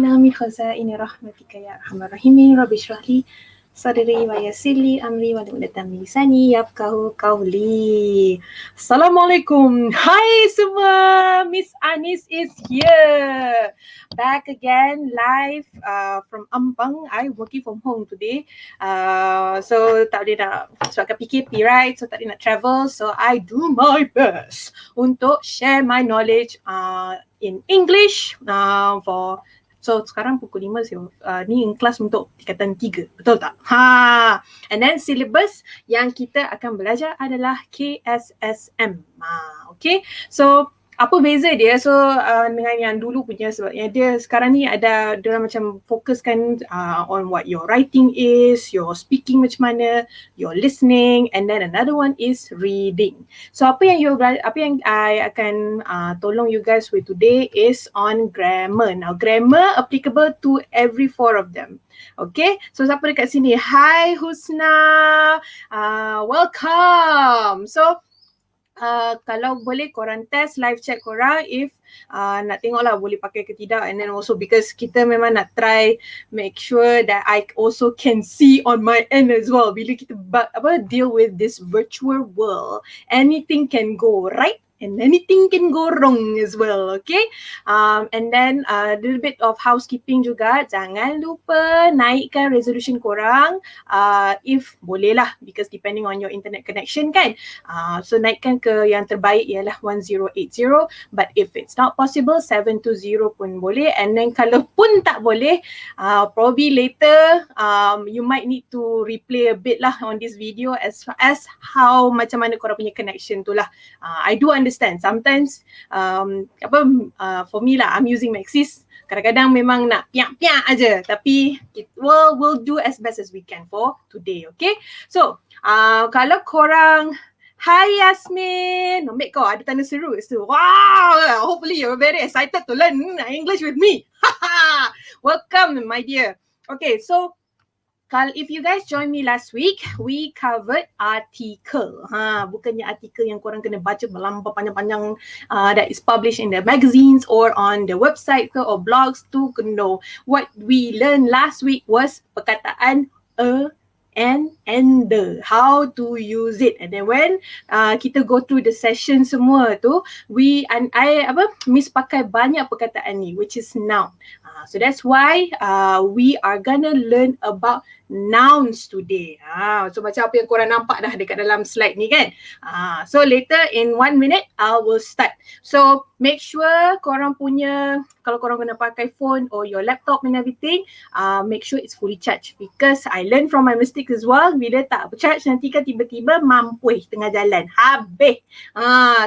من خزائن رحمتك يا أرحم الراحمين رب اشرح لي صدري ويسر لي أمري واحلل عقدة من لساني يفقهوا قولي. Assalamualaikum. Hai semua, Miss Anis is here. Back again live from Ampang. I'm working from home today. So tak boleh nak sebabkan PKP, right? So tak boleh nak travel. So I do my best untuk share my knowledge in English So sekarang pukul 5 ni in kelas untuk tingkatan 3, betul tak? And then syllabus yang kita akan belajar adalah KSSM. Okay, so apa beza dia dengan yang dulu punya, sebab yang dia sekarang ni ada dia macam fokuskan on what your writing is, your speaking macam mana, your listening, and then another one is reading. So apa yang I akan tolong you guys with today is on grammar. Now grammar applicable to every four of them. Okay, so siapa dekat sini? Hi Husna, welcome. So kalau boleh korang test live chat korang if nak tengok lah boleh pakai ke tidak, and then also because kita memang nak try make sure that I also can see on my end as well. Bila kita deal with this virtual world, anything can go right and anything can go wrong as well, okay? And then a little bit of housekeeping juga, jangan lupa naikkan resolution korang if boleh lah, because depending on your internet connection kan. So naikkan ke yang terbaik ialah 1080, but if it's not possible 720 pun boleh. And then kalau pun tak boleh, probably later you might need to replay a bit lah on this video as how macam mana korang punya connection tu lah. I do understand sometimes for me lah, I'm using Maxis, kadang-kadang memang nak piak-piak aja, tapi we'll do as best as we can for today, okay? So kalau korang, hi Yasmin, nombek kau ada tanda seru tu. Wow, hopefully you're very excited to learn English with me. Welcome my dear. Okay, so if you guys joined me last week, we covered article. Bukannya artikel yang korang kena baca melampau panjang-panjang that is published in the magazines or on the website or blogs to know. What we learned last week was perkataan a, and the, how to use it. And then when kita go through the session semua tu, Miss pakai banyak perkataan ni, which is noun. So that's why we are gonna learn about nouns today. So macam apa yang korang nampak dah dekat dalam slide ni kan. So later in 1 minute I will start. So make sure korang punya, kalau korang kena pakai phone or your laptop and everything, make sure it's fully charged, because I learn from my mistakes as well. Bila tak charge nanti kan tiba-tiba mampuih tengah jalan, habis.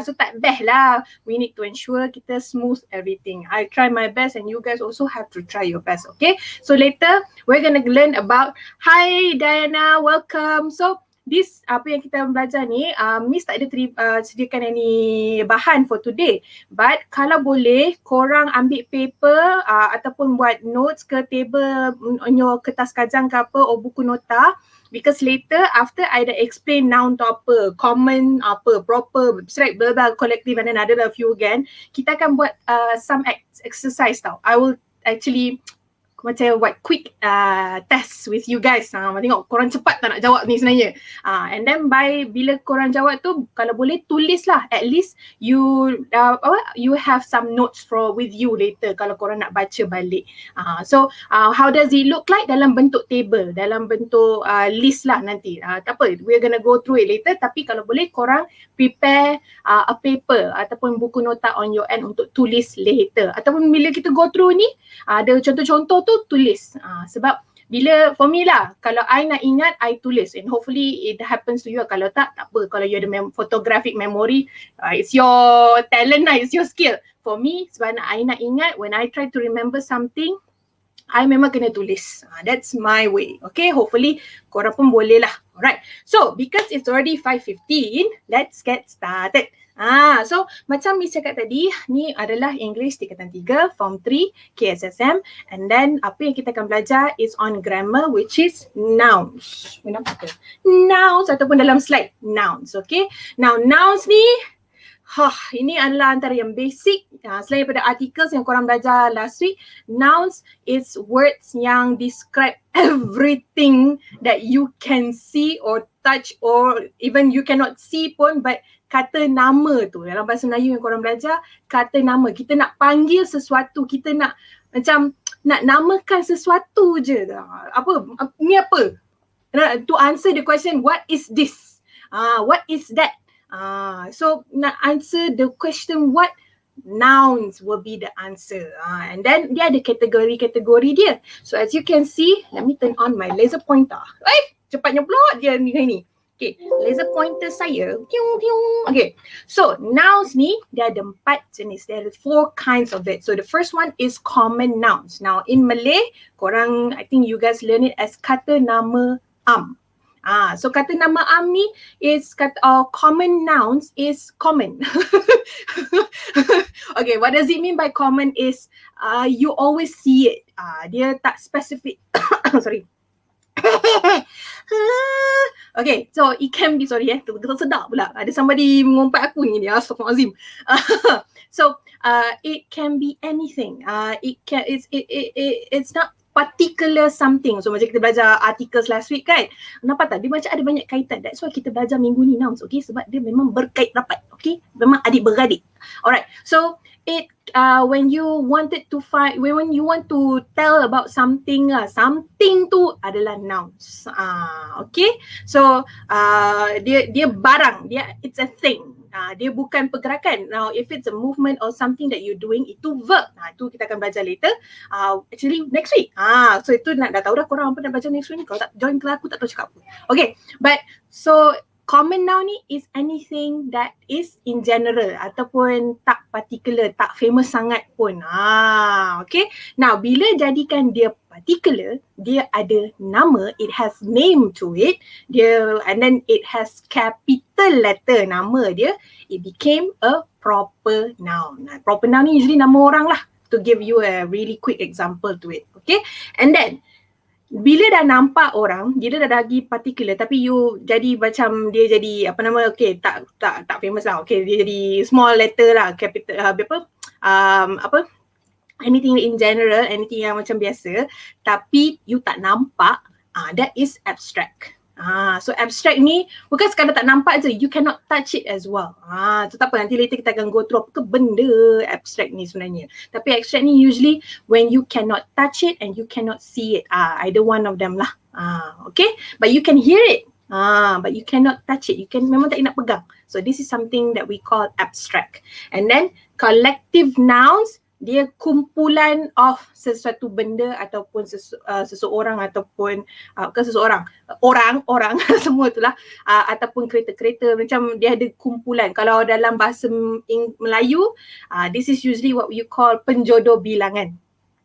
So tak best lah. We need to ensure kita smooth everything. I try my best and you guys also have to try your best, okay? So later we're gonna learn about, hi Diana, welcome. So this apa yang kita belajar ni, Miss tak ada sediakan any bahan for today, but kalau boleh korang ambil paper ataupun buat notes ke table on your kertas kajang ke apa, or buku nota, because later after I dah explain noun tu apa, common apa, proper, abstract, verbal, collective, and then ada a few again, kita akan buat some exercise tau. I will actually macam buat quick test with you guys. Tengok korang cepat tak nak jawab ni sebenarnya. And then bila korang jawab tu, kalau boleh tulis lah. At least you have some notes with you later kalau korang nak baca balik. So how does it look like? Dalam bentuk table, dalam bentuk list lah nanti. Tak apa, we're gonna go through it later. Tapi kalau boleh korang prepare a paper ataupun buku nota on your end untuk tulis later. Ataupun bila kita go through ni, ada contoh-contoh tu tulis. Sebab bila for me lah, kalau I nak ingat, I tulis, and hopefully it happens to you. Kalau tak apa. Kalau you ada photographic memory, it's your talent lah, it's your skill. For me, sebab I nak ingat, when I try to remember something, I memang kena tulis. That's my way. Okay, hopefully korang pun boleh lah. Alright, so because it's already 5:15, let's get started. So macam Miss cakap tadi, ni adalah English tingkatan 3 Form 3 KSSM, and then apa yang kita akan belajar is on grammar, which is nouns. Nouns ataupun dalam slide nouns, okay? Now nouns ni Ini adalah antara yang basic. Selain daripada articles yang korang belajar last week, nouns is words yang describe everything that you can see or touch or even you cannot see pun, but kata nama tu dalam bahasa Melayu yang korang belajar, kata nama. Kita nak panggil sesuatu, kita nak macam nak namakan sesuatu je. Ni apa? To answer the question, what is this? What is that? So nak answer the question what, nouns will be the answer. And then dia ada kategori-kategori dia. So as you can see, let me turn on my laser pointer. Cepatnya pula dia ni. Okay, laser pointer saya. Okay, so nouns ni dia ada 4 jenis. There are 4 kinds of it. So the first one is common nouns. Now in Malay, korang, I think you guys learn it as kata nama am. So kata nama am ni is common nouns is common. Okay, what does it mean by common is you always see it. Dia tak specific. Sorry. Okay, so it can be, sorry sedap pula. Ada somebody mengumpat aku ni dia. Astagfirullahalazim. So it can be anything. It's not particular something. So macam kita belajar articles last week kan, nampak tak? Dia macam ada banyak kaitan. That's why kita belajar minggu ni nouns, okay? Sebab dia memang berkait rapat, okay? Memang adik-beradik. Alright, so it when you wanted to find, when you want to tell about something, something tu adalah nouns. Okay, so dia barang, it's a thing. Dia bukan pergerakan. Now if it's a movement or something that you're doing, itu verb. Itu kita akan belajar later. Actually next week. So itu dah tahu dah korang apa nak belajar next week ni. Kalau tak join kelas aku tak tahu cakap apa. Okay, but so common noun ni is anything that is in general ataupun tak particular, tak famous sangat pun. Okay. Now bila jadikan dia particular, dia ada nama, it has name to it, and then it has capital letter nama dia, it became a proper noun. Proper noun ni usually nama orang lah, to give you a really quick example to it. Okay. And then bila dah nampak orang, dia dah lagi particular tapi you jadi macam dia jadi apa nama, okay, tak famous lah. Okay, dia jadi small letter lah, capital anything in general, anything yang macam biasa tapi you tak nampak, that is abstract. So abstract ni bukan sekadar tak nampak je, you cannot touch it as well. So tak apa, nanti later kita akan go through apa ke benda abstract ni sebenarnya. Tapi abstract ni usually when you cannot touch it and you cannot see it. Either one of them lah. Okay, but you can hear it. But you cannot touch it. You can memang tak nak pegang. So this is something that we call abstract. And then collective nouns, dia kumpulan of sesuatu benda ataupun seseorang ataupun bukan seseorang, orang semua itulah, ataupun kereta-kereta, macam dia ada kumpulan. Kalau dalam bahasa Melayu, this is usually what you call penjodoh bilangan,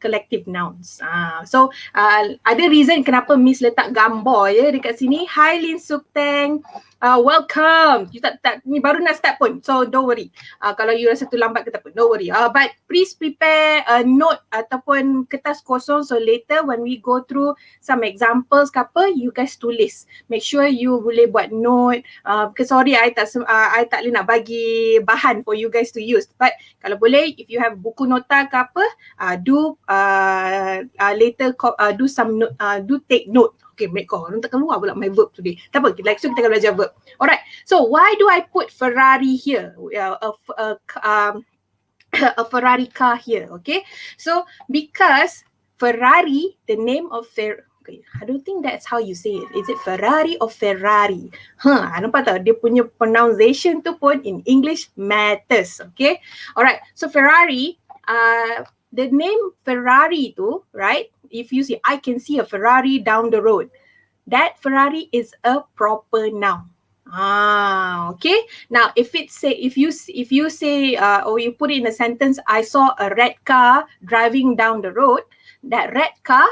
collective nouns. So ada reason kenapa Miss letak gambar ya dekat sini. Hi Lin Suk Teng. Welcome. You tak ni baru nak start pun. So don't worry. Kalau you rasa tu lambat ke tak apa, don't worry. But please prepare a note ataupun kertas kosong, so later when we go through some examples ke apa, you guys tulis. Make sure you boleh buat note. Because sorry I tak boleh nak bagi bahan for you guys to use. But kalau boleh, if you have buku nota ke apa, later do some note, do take note. Okay, make call. Orang tak keluar pula my verb today. Tak apa, like so kita akan belajar verb. Alright, so why do I put Ferrari here? A Ferrari car here, okay? So because Ferrari, the name of okay, I don't think that's how you say it. Is it Ferrari or Ferrari? Nampak tak? Dia punya pronunciation tu pun in English matters, okay? Alright, so Ferrari, the name Ferrari tu, right? If you see, I can see a Ferrari down the road. That Ferrari is a proper noun. Okay. Now, if you say or you put it in a sentence, I saw a red car driving down the road. That car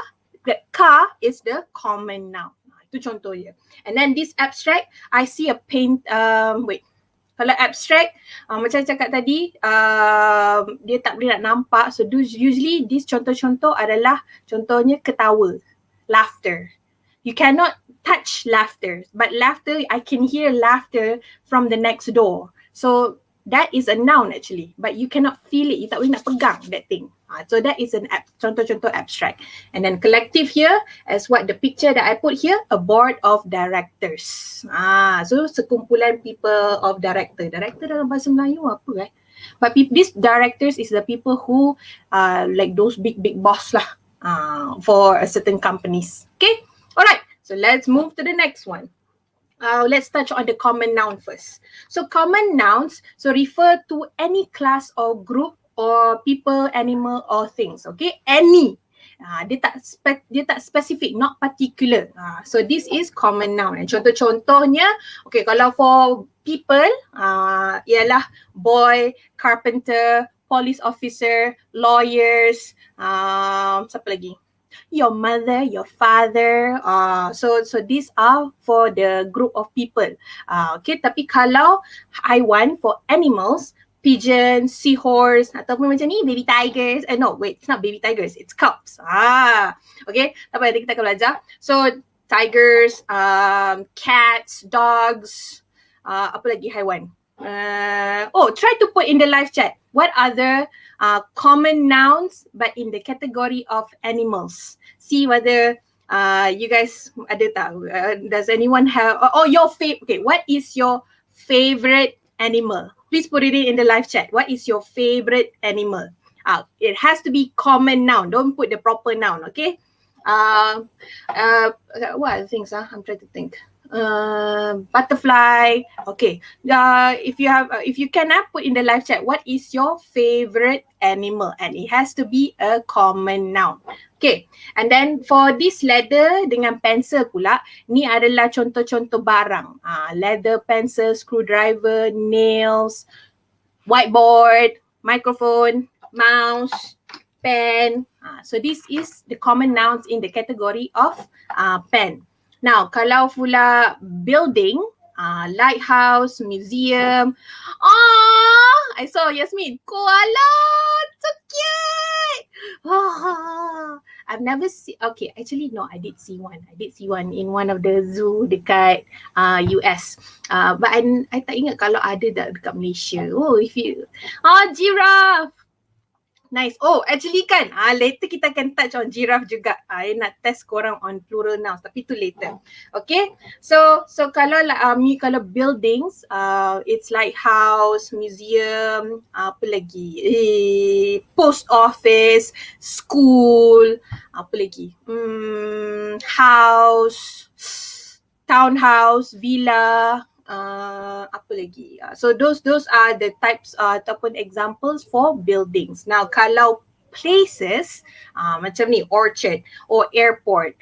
is the common noun. Itu contohnya. And then this abstract, I see a paint. Kalau abstract, macam cakap tadi, dia tak boleh nak nampak. So usually this contoh-contoh adalah contohnya ketawa, laughter. You cannot touch laughter, but laughter, I can hear laughter from the next door. So that is a noun actually, but you cannot feel it. You tak boleh nak pegang that thing. So that is an contoh-contoh abstract. And then collective here, as what the picture that I put here, a board of directors. So sekumpulan people of director. Director dalam bahasa Melayu apa But these directors is the people who like those big boss lah for a certain companies. Okay, alright. So let's move to the next one. Let's touch on the common noun first. So common nouns refer to any class or group or people, animal or things. Okay, any. Dia tak specific, not particular. So this is common noun. And contoh-contohnya, okay, kalau for people, ialah boy, carpenter, police officer, lawyers, siapa lagi? Your mother, your father. So these are for the group of people. Okay, tapi kalau haiwan for animals, pigeon, seahorse, ataupun macam ni baby tigers. No, wait, it's not baby tigers, it's cubs. Okay, tak apa, nanti kita akan belajar. So tigers, cats, dogs, apa lagi haiwan? Try to put in the live chat. What other common nouns but in the category of animals? See whether you guys ada tak? Does anyone have? Your favorite? Okay, what is your favorite animal? Please put it in the live chat. What is your favorite animal? It has to be common noun. Don't put the proper noun. Okay. What are the things? I'm trying to think. Butterfly. Okay. If you can put in the live chat, what is your favorite animal? And it has to be a common noun. Okay. And then for this leather dengan pencil pula, ni adalah contoh-contoh barang. Leather, pencil, screwdriver, nails, whiteboard, microphone, mouse, pen. So this is the common nouns in the category of pen. Now, kalau pula building, lighthouse, museum. I saw Yasmin. Koala, so cute. I've never seen. Okay, actually no, I did see one. I did see one in one of the zoo dekat US. But I tak ingat kalau ada dekat Malaysia. Giraffe. Nice. Actually kan, later kita akan touch on giraffe juga. I nak test korang on plural nouns, tapi tu later. Okay. So kalau kalau buildings, it's like house, museum, apa lagi? Post office, school, apa lagi? House, townhouse, villa. Apa lagi? So those are the types ataupun examples for buildings. Now kalau places, macam ni, orchard or airport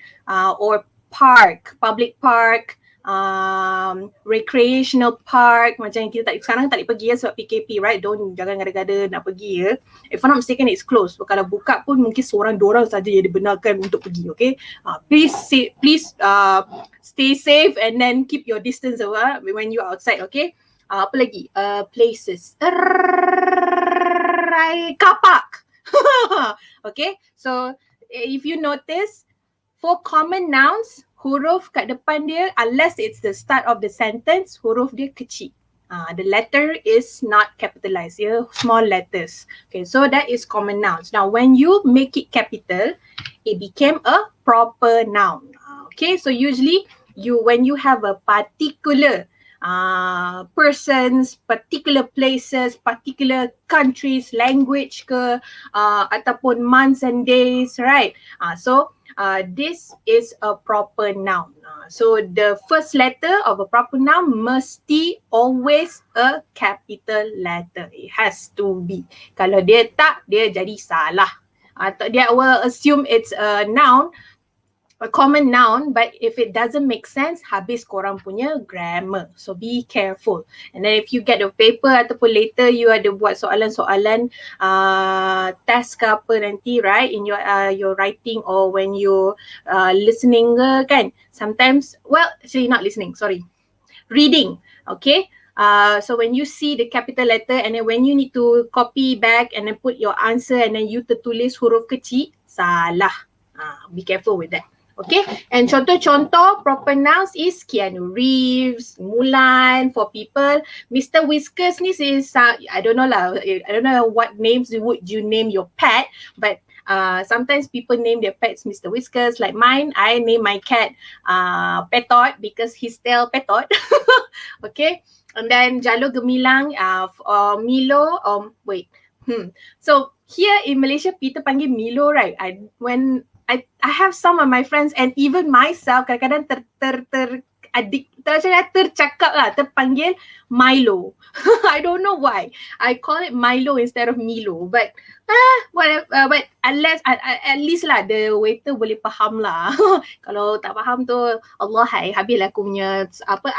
or park, public park, recreational park, macam yang kita sekarang tak boleh pergi sebab PKP, right? Jangan gada-gada nak pergi ya. If I'm not mistaken, it's closed. Kalau buka pun mungkin seorang-dua saja yang dibenarkan untuk pergi, okay? Please stay safe and then keep your distance when you outside, okay? Apa lagi? Places. Car park. Okay? So if you notice, for common nouns, huruf kat depan dia, unless it's the start of the sentence, huruf dia kecil. The letter is not capitalized, small letters. Okay, so that is common nouns. Now, when you make it capital, it became a proper noun. Okay, so usually when you have a particular persons, particular places, particular countries, language ke, ataupun months and days, right? So this is a proper noun. So the first letter of a proper noun mesti always a capital letter. It has to be. Kalau dia tak, dia jadi salah. Atau dia will assume it's a noun, a common noun, but if it doesn't make sense, habis korang punya grammar. So be careful. And then if you get a paper ataupun later you ada buat soalan-soalan test ke apa nanti, right, in your writing or when you listening ke kan, sometimes, well, actually not listening, sorry, reading, okay. So when you see the capital letter and then when you need to copy back and then put your answer and then you tertulis huruf kecil, salah. Be careful with that. Okay, and contoh-contoh proper nouns is Keanu Reeves, Mulan for people. Mr. Whiskers ni is, I don't know lah, I don't know what names would you name your pet, but sometimes people name their pets Mr. Whiskers. Like mine, I name my cat Petot because he's still Petot. Okay, and then Jalo Gemilang, Milo, so here in Malaysia, kita panggil Milo, right? I have some of my friends and even myself kadang-kadang tercakap lah, terpanggil Milo. I don't know why. I call it Milo instead of Milo, but whatever. But unless at least lah the waiter boleh faham lah. Kalau tak faham tu Allah habislah aku punya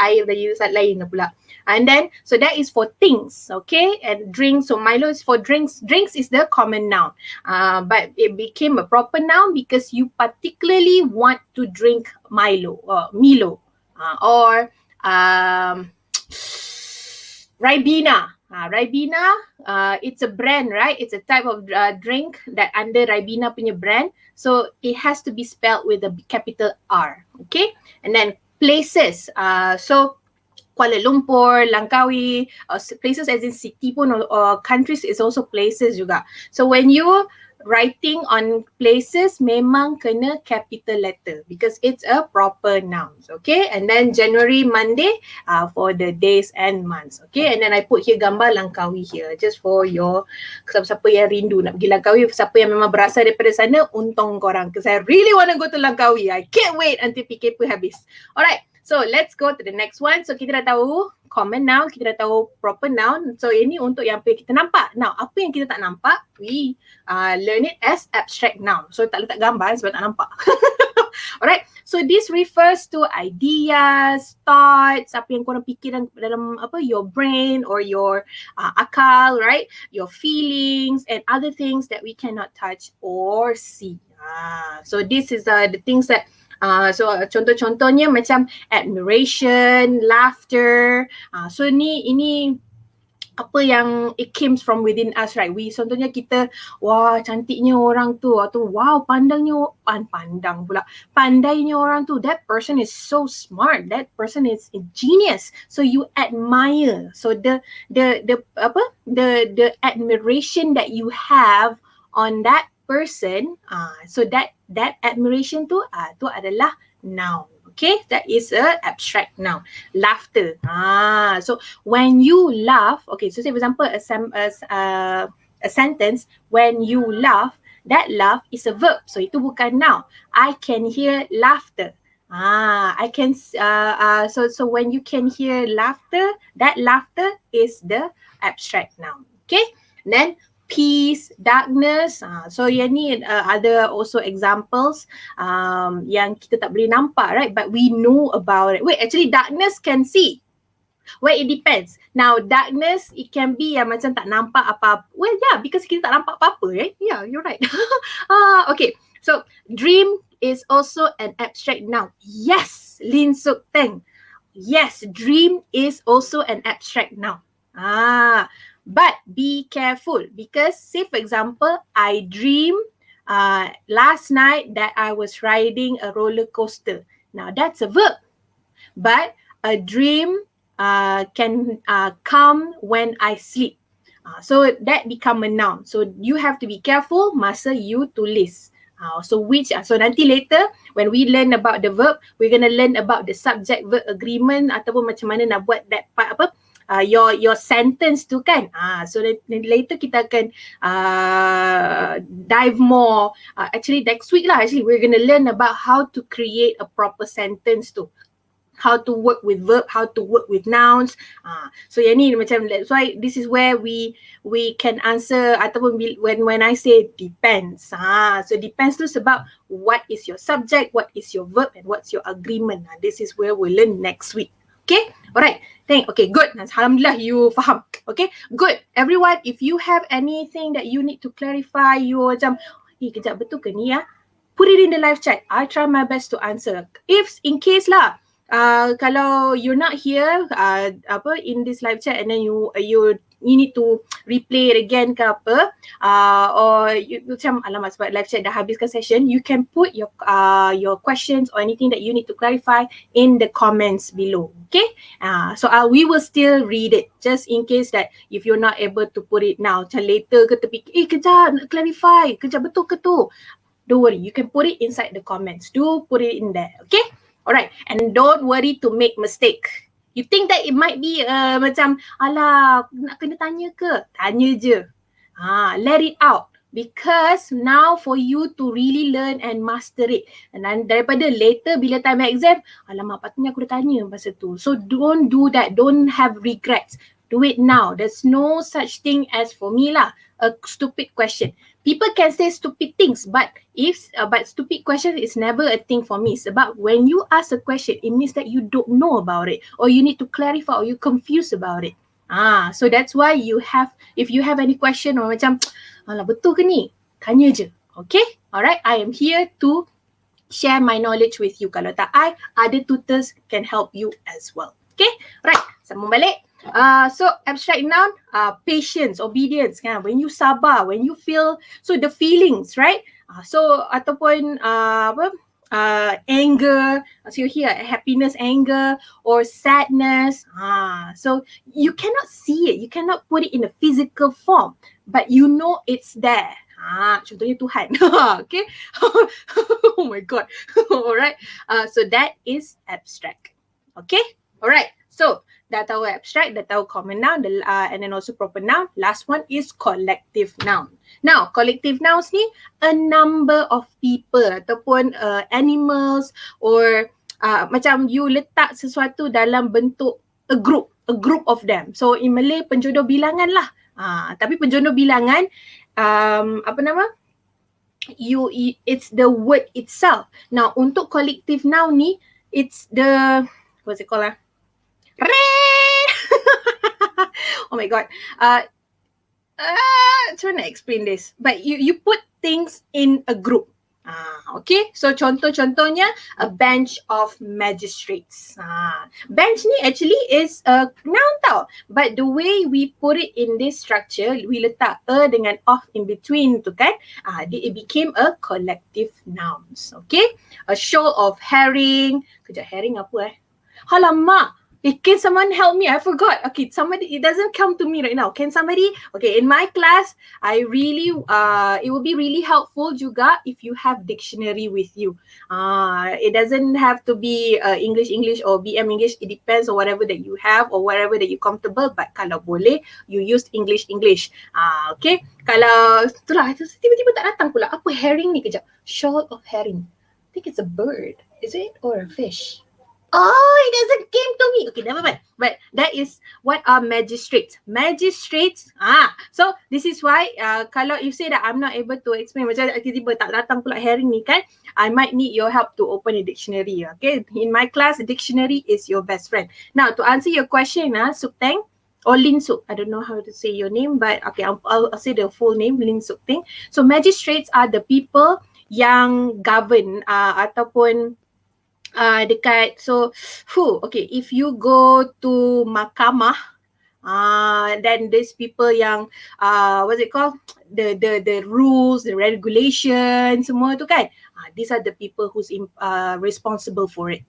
air dari sat lain pula. And then so that is for things, okay? And drinks, so Milo is for drinks. Drinks is the common noun, but it became a proper noun because you particularly want to drink Milo or Milo, or Ribena. Ribena, it's a brand, right? It's a type of drink that under Ribena punya brand. So it has to be spelled with a capital R, okay? And then places, so Kuala Lumpur, Langkawi, places as in city pun or countries is also places juga. So when you writing on places memang kena capital letter because it's a proper noun, okay? And then January, Monday for the days and months, okay? And then I put here gambar Langkawi here just for your siapa-siapa yang rindu nak pergi Langkawi, siapa yang memang berasal daripada sana, untung korang because I really want to go to Langkawi. I can't wait until PKP habis. Alright. So let's go to the next one. So kita dah tahu common noun, kita dah tahu proper noun. So ini untuk yang kita nampak. Now apa yang kita tak nampak, we learn it as abstract noun. So tak letak gambar sebab tak nampak. Alright, so this refers to ideas, thoughts, apa yang korang fikir dalam your brain or your akal, right? Your feelings and other things that we cannot touch or see. So this is the things that so contoh-contohnya macam admiration, laughter. So ini apa yang it came from within us, right? We contohnya kita, wah cantiknya orang tu, atau wow pandainya orang tu. That person is so smart. That person is a genius. So you admire. So the admiration that you have on that person, so that admiration tu adalah noun. Okay, that is a abstract noun. Laughter. So when you laugh, okay, so say for example a sentence, when you laugh, that laugh is a verb. So itu bukan noun. I can hear laughter. I can so when you can hear laughter, that laughter is the abstract noun. Okay, and then peace, darkness. So yang ni ada also examples yang kita tak boleh nampak, right? But we know about it. Wait, actually darkness can see. Well, it depends. Now, darkness, it can be yang macam tak nampak apa-apa. Well, yeah, because kita tak nampak apa-apa, right? Yeah, you're right. Okay, so dream is also an abstract noun. Yes, Lin Suk Teng. Yes, dream is also an abstract noun. But be careful because say for example, I dream last night that I was riding a roller coaster. Now that's a verb. But a dream can come when I sleep. So that become a noun. So you have to be careful masa you tulis. So nanti later when we learn about the verb, we're gonna learn about the subject verb agreement ataupun macam mana nak buat that part your sentence tu kan. So later kita akan dive more. Actually next week lah, actually we're gonna learn about how to create a proper sentence tu. How to work with verb, how to work with nouns. So yang ni macam, that's why this is where we can answer ataupun when I say depends. So depends tu sebab what is your subject, what is your verb and what's your agreement. This is where we'll learn next week. Okay, alright. Okay, good. Alhamdulillah you faham. Okay, good. Everyone, if you have anything that you need to clarify, you macam, kejap betul ke ni ya? Put it in the live chat. I try my best to answer. If in case lah, kalau you're not here in this live chat and then you need to replay it again ke apa, or you macam alamak sebab live chat dah habiskan session, you can put your questions or anything that you need to clarify in the comments below. Okay, so we will still read it just in case that if you're not able to put it now, macam later ke terfikir kejap nak clarify, kejap betul ke tu, don't worry, you can put it inside the comments. Do put it in there. Okay, alright, and don't worry to make mistake. You think that it might be macam alah nak kena tanya ke? Tanya je. Let it out. Because now for you to really learn and master it. Dan daripada later bila time exam, alamak patutnya aku dah tanya pasal tu. So don't do that. Don't have regrets. Do it now. There's no such thing as for me lah, a stupid question. People can say stupid things, but stupid question is never a thing for me. Sebab when you ask a question, it means that you don't know about it, or you need to clarify, or you're confused about it. So that's why if you have any question or macam, alah betul ke ni? Tanya je. Okay? Alright, I am here to share my knowledge with you. Kalau tak other tutors can help you as well. Okay? Alright, sambung balik. So abstract noun, patience, obedience kan, when you sabar, when you feel, so the feelings, right? So ataupun anger, so you hear happiness, anger, or sadness. So you cannot see it, you cannot put it in a physical form, but you know it's there. Contohnya Tuhan. Okay. Oh my god. Alright. So that is abstract. Okay. Alright. So dah tahu abstract, dah tahu common noun, and then also proper noun. Last one is collective noun. Now, collective nouns ni a number of people ataupun animals, or macam you letak sesuatu dalam bentuk a group of them. So in Malay penjodoh bilangan lah. Tapi penjodoh bilangan it's the word itself. Now untuk collective noun ni, it's the what's it called oh my god. Trying to explain this. But you put things in a group. Okay. So contohnya a bench of magistrates. Bench ni actually is a noun tau. But the way we put it in this structure, we letak a dengan of in between tu kan, it became a collective nouns. Okay. A shoal of herring. Kejap, herring apa Halamak. Can someone help me? I forgot. Okay, somebody, it doesn't come to me right now. Can somebody? Okay, in my class, it will be really helpful juga if you have dictionary with you. It doesn't have to be English or BM English. It depends on whatever that you have or whatever that you comfortable. But kalau boleh, you use English. Okay. Kalau itulah, tiba-tiba tak datang pula. Apa herring ni kejap? Shoal of herring. I think it's a bird. Is it? Or a fish? Oh, it doesn't came to me. Okay, never mind. But that is what are magistrates. Magistrates. So this is why kalau you say that I'm not able to explain, macam tiba-tiba tak datang pula herring ni kan, I might need your help to open a dictionary. Okay, in my class, a dictionary is your best friend. Now, to answer your question, Sup Teng or Lin Sup, I don't know how to say your name, but okay, I'll say the full name, Lin Sup Teng. So magistrates are the people yang govern ataupun dekat, so okay, if you go to mahkamah, then these people yang what's it called, the rules, the regulations, semua tu kan, these are the people who's responsible for it.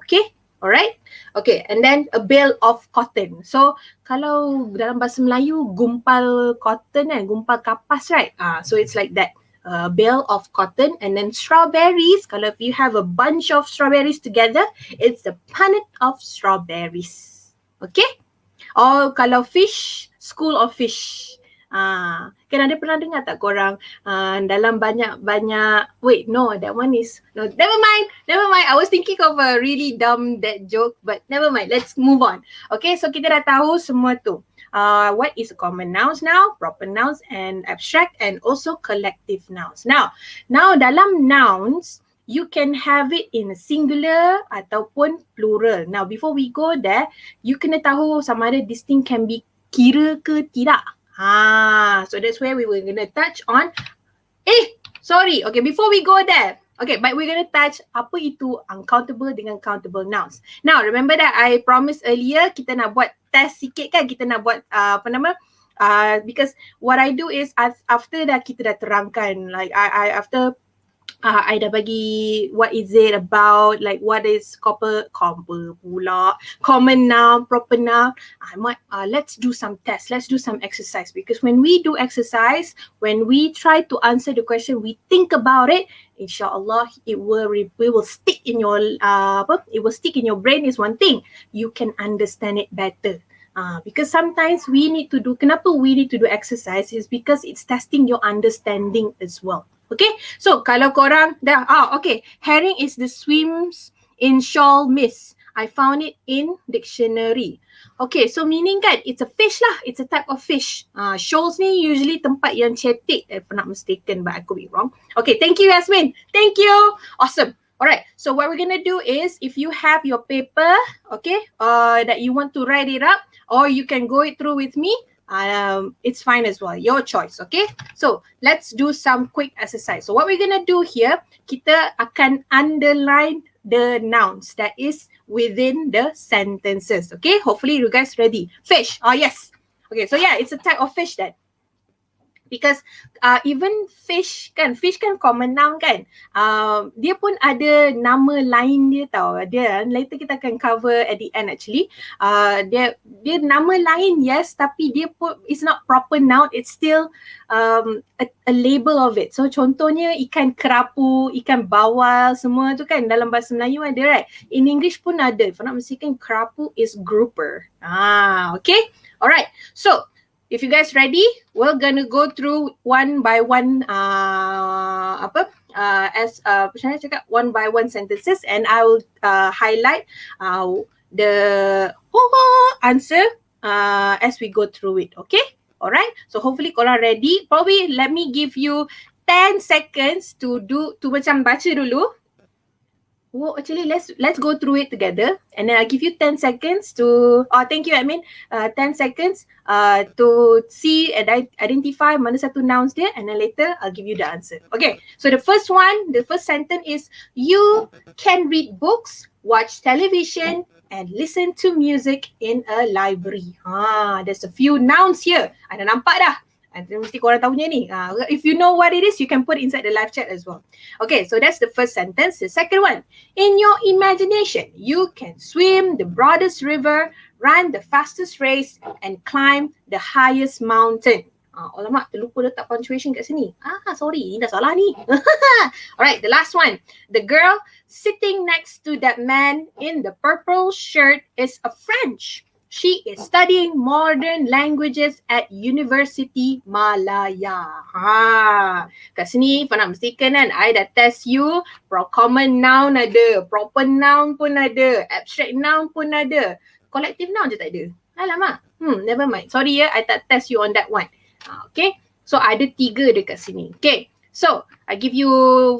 Okay, alright, okay, and then a bale of cotton. So kalau dalam bahasa Melayu gumpal cotton kan, gumpal kapas, right? So it's like that. A bale of cotton. And then strawberries, kalau if you have a bunch of strawberries together, it's a punnet of strawberries. Okay? Or kalau fish, school of fish. Kan ada pernah dengar tak korang dalam banyak-banyak, wait, no, that one is, no, never mind, I was thinking of a really dumb that joke, but never mind, let's move on. Okay, so kita dah tahu semua tu. What is common nouns now, proper nouns, and abstract, and also collective nouns. Now dalam nouns, you can have it in singular ataupun plural. Now before we go there, you kena tahu sama ada this thing can be kira ke tidak. So that's where we were gonna touch on. Sorry. Okay, before we go there, Okay, but we're going to touch apa itu uncountable dengan countable nouns. Now, remember that I promised earlier kita nak buat test sikit kan, kita nak buat because what I do is after dah kita dah terangkan, like after I dah bagi what is it about, like what is common noun, proper noun. Let's do some tests, let's do some exercise, because when we do exercise, when we try to answer the question, we think about it, inshallah it will stick in your it will stick in your brain is one thing. You can understand it better. Because sometimes kenapa we need to do exercise is because it's testing your understanding as well. Okay, so kalau korang dah, okay, herring is the swims in shoal mist. I found it in dictionary. Okay, so meaning kan, it's a fish lah, it's a type of fish. Shoals ni usually tempat yang cetek, if I'm not mistaken, but I could be wrong. Okay, thank you Yasmin, thank you, awesome. Alright, so what we're gonna do is, if you have your paper, okay, that you want to write it up, or you can go it through with me, it's fine as well, your choice. Okay, so let's do some quick exercise. So what we're gonna do here, kita akan underline the nouns that is within the sentences. Okay, hopefully you guys ready. Fish, yes. Okay, so yeah, it's a type of fish then, because even fish kan common noun kan, dia pun ada nama lain dia tau. Dia later kita akan cover at the end actually. Dia nama lain, yes, tapi dia pun it's not proper noun, it's still a label of it. So contohnya ikan kerapu, ikan bawal, semua tu kan dalam bahasa Melayu ada, right? In English pun ada. If I'm not mistaken, kerapu is grouper. Okay, alright, so if you guys ready, we're gonna go through one by one one by one sentences, and I will highlight the answer as we go through it. Okay, alright, so hopefully korang ready. Probably let me give you 10 seconds to macam baca dulu. Actually, let's go through it together, and then I'll give you 10 seconds to, thank you admin, 10 seconds to see and identify mana satu nouns dia, and then later I'll give you the answer. Okay, so the first sentence is, you can read books, watch television, and listen to music in a library. There's a few nouns here. Ada nampak dah? Mesti korang tahunya ni. If you know what it is, you can put it inside the live chat as well. Okay, so that's the first sentence. The second one, in your imagination, you can swim the broadest river, run the fastest race, and climb the highest mountain. Alamak, terlupa letak punctuation kat sini. Sorry, ni dah salah ni. Alright, the last one. The girl sitting next to that man in the purple shirt is a French. She is studying modern languages at University Malaya. Kat sini, if I'm not mistaken kan, I dah test you. Common noun ada, proper noun pun ada, abstract noun pun ada. Collective noun je tak ada. Alamak. Never mind. Sorry I tak test you on that one. Okay. So ada 3 dekat sini. Okay. So I give you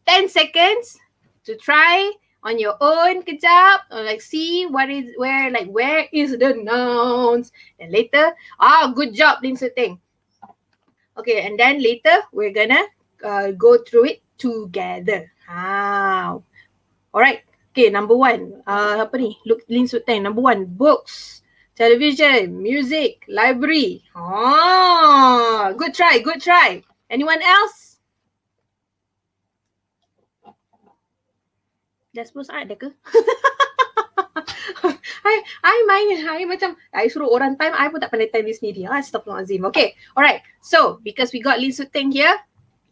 10 seconds to try on your own kejap, or like see where is the nouns, and later, good job Lin Suteng. Okay, and then later we're gonna go through it together. Alright, okay, number 1, apa ni, look Lin Suteng, number 1, books, television, music, library. Good try. Anyone else? Dah 10 saat dah ke? I macam, I suruh orang time, I pun tak pandai time dia sendiri. Astaghfirullahalazim. Okay, alright. So, because we got Lin Suteng here,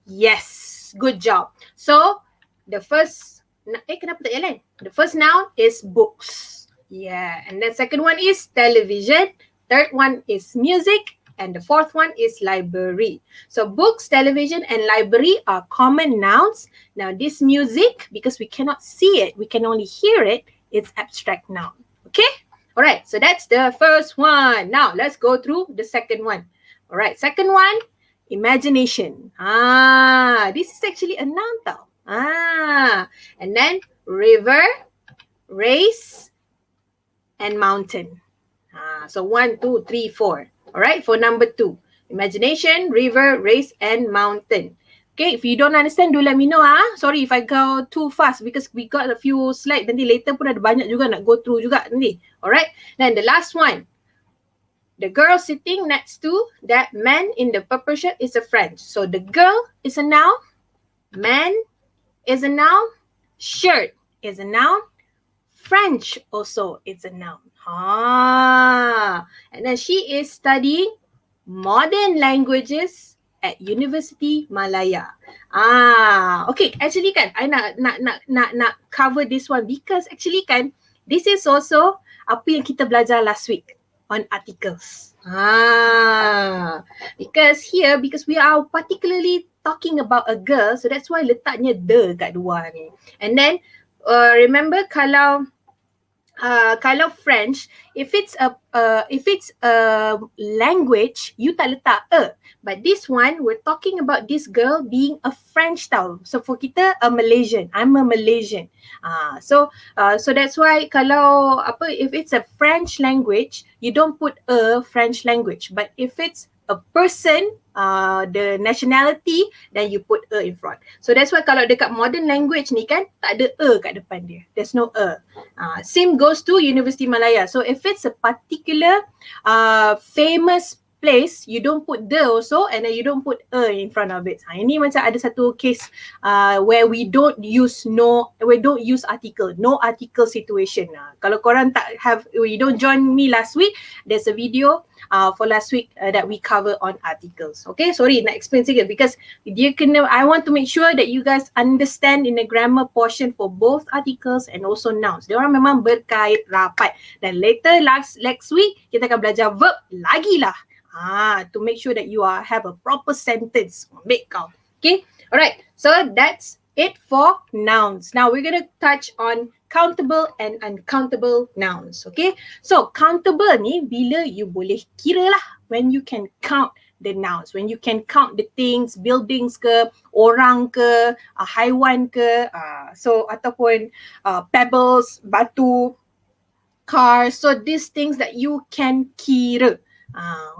yes, good job. So, the first, kenapa tak jalan? The first noun is books. Yeah, and the second one is television. Third one is music. And the fourth one is library. So books, television, and library are common nouns. Now this music, because we cannot see it, we can only hear it, it's abstract noun. Okay? Alright, so that's the first one. Now let's go through the second one. Alright, second one, imagination. This is actually a noun tau. And then river, race, and mountain. So 1, 2, 3, 4. Alright, for number 2, imagination, river, race, and mountain. Okay, if you don't understand, do let me know. Sorry if I go too fast because we got a few slides. Nanti later pun ada banyak juga nak go through juga nanti. Alright, then the last one. The girl sitting next to that man in the purple shirt is a friend. So the girl is a noun, man is a noun, shirt is a noun, French also is a noun. And then she is studying modern languages at University Malaya. Okay, actually kan, I nak cover this one because actually kan, this is also apa yang kita belajar last week on articles. Because we are particularly talking about a girl, so that's why letaknya the kat luar ni. And then remember kalau French, if it's a language, you tak letak a. But this one, we're talking about this girl being a French tau. So for kita, a Malaysian. I'm a Malaysian. So that's why kalau if it's a French language, you don't put a French language. But if it's a person, the nationality, then you put a in front. So that's why kalau dekat modern language ni kan, tak ada a kat depan dia. There's no a. Same goes to University Malaya. So if it's a particular famous place, you don't put the also and then you don't put a in front of it. Ini macam ada satu case where we don't use article, no article situation. Kalau korang you don't join me last week, there's a video for last week that we cover on articles. Okay, sorry nak explain sikit because I want to make sure that you guys understand in the grammar portion for both articles and also nouns. Diorang memang berkait rapat. Dan later next week kita akan belajar verb lagi lah. To make sure that you have a proper sentence. Okay, alright. So that's it for nouns. Now we're going to touch on countable and uncountable nouns. Okay, so countable ni bila you boleh kira lah, when you can count the nouns, when you can count the things, buildings ke, orang ke, haiwan ke, so ataupun pebbles, batu, cars. So these things that you can kira.